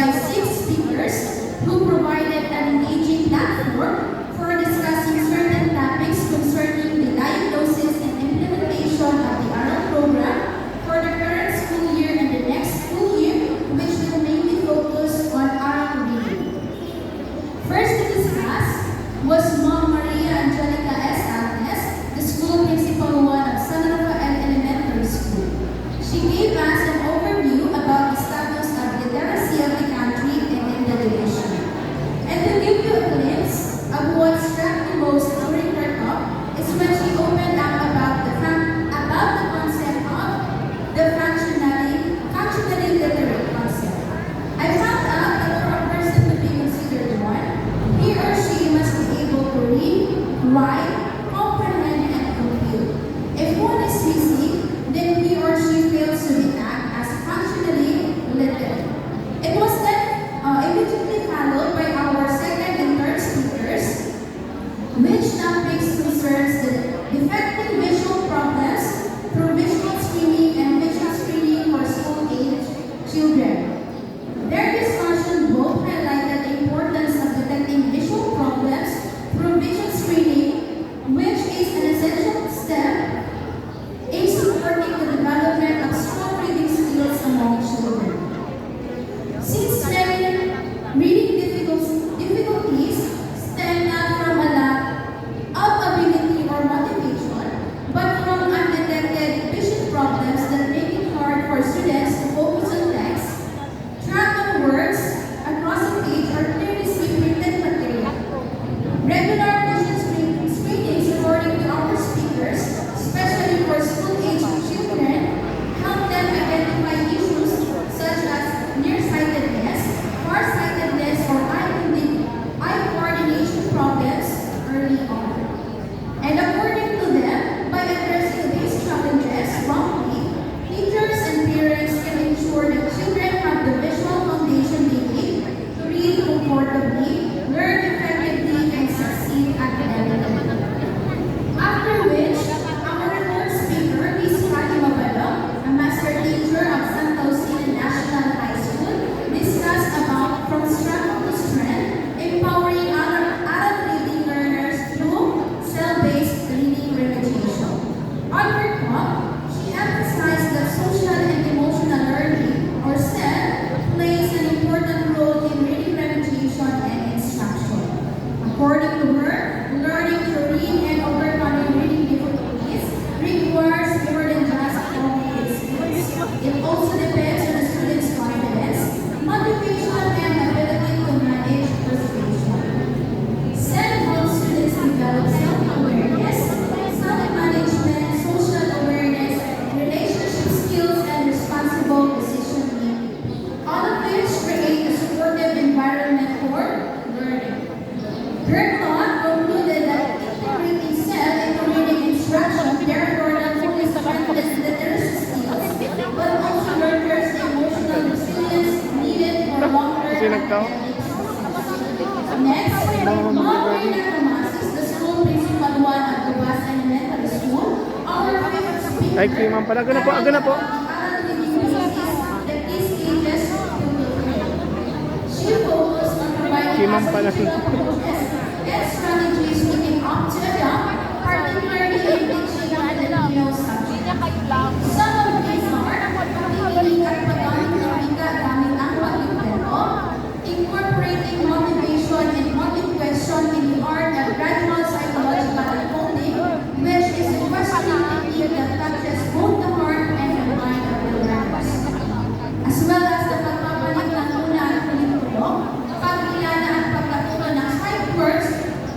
by 6 speakers who provided an engaging platform for discussing certain topics concerning the diagnosis and implementation of the ARAL program for the current school year and the next school year, which will mainly focus on ARAL reading. First to discuss was Ma'am Maria Angelica S. Agnes, the school principal one of San Rafael Elementary School. She gave us an overview about the status of literacy of the country and in the division. And to give you a glimpse of what struck me most during her talk is when she opened up about the concept of the functionally literate concept. I found out that for a person to be considered one, he or she must be able to read, write, comprehend, and compute. If one is missing, then he or she fails to be tagged as functionally literate. It was then immediately followed by our second and third speakers, which topics concerns the defective visual problems through visual screening and visual screening for school-age children. Their discussion both highlighted the importance of detecting visual problems through visual screening, which is an essential step in supporting the development of strong reading skills among children. Since many reading difficulties stem not from a lack of ability or motivation, but from undetected vision problems that make it hard for students to focus on text, track on words across a page, or clearly see printed material. Regular vision screenings, according to our speakers, especially for school-age children, help them identify issues such as nearsightedness, farsightedness, or eye coordination problems early on. And according to them, by addressing these challenges promptly, teachers and parents can ensure that children have the visual foundation they need to read comfortably, learn effectively, and succeed academically. After which, our third speaker, Ms. Fatima Balo, a master teacher of Santa Lucina National High School, discussed about from struggle to strength, empowering adult reading learners through cell-based reading remediation. On her talk, she emphasized that social and emotional learning, or SEL, plays an important role in reading remediation and instruction. According to her, learning to read and overcoming reading difficulties requires more than just cognitive skills. It also depends on the student's confidence, motivation, and ability to manage frustration. SEL helps students develop self-awareness, self-management, social awareness, relationship skills, and responsible decision-making, all of which create a supportive environment for learning. Her thought concluded that integrating SEL into reading instruction therefore not only strengthens literacy skills, but also nurtures the emotional resilience needed for long-term academic success. Next, Ma'am Rina Tomasis, the school principal one of the Bas Elementary School, our fifth speaker. Ay, ma'am pala. Aga na po. ARAL reading basis that these ages to learn. She focused on providing Ma'am pala. educational approaches and strategies looking up to adopt, particularly in teaching ang Filipino subject. Some of these are pagpipili at paggamit ng wika gamit ang pag-ikwento, incorporating motivation and motive question in the art of gradual psychological unfolding, which is a questioning technique that touches both the heart and the mind of the learners, as well as the pagpapalit ng una at kulintulog, pagkilala at pagkatuto ng sight words,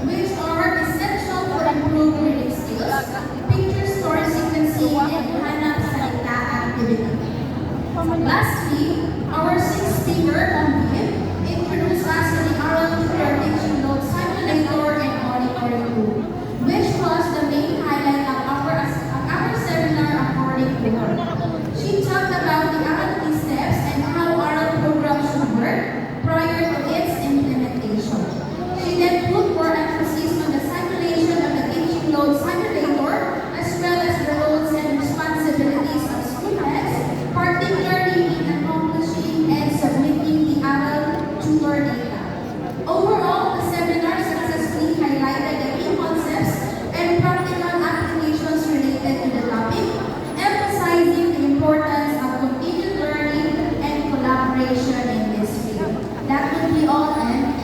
which are essential for improved reading skills, picture story sequencing, and hanap salita activity. Lastly, our sixth speaker, Ma'am Viv, introduced us to the ARAL Tutor Teaching Note Simulator and Auditory Tool, which was the main highlight of our seminar according to her. She talked about the ARAL steps and how ARAL program should work prior to its implementation. She then put more emphasis on the simulation of the teaching load simulator, as well as the roles and responsibilities of school heads, particularly in accomplishing and submitting the ARAL collaboration in this field. That would be all, and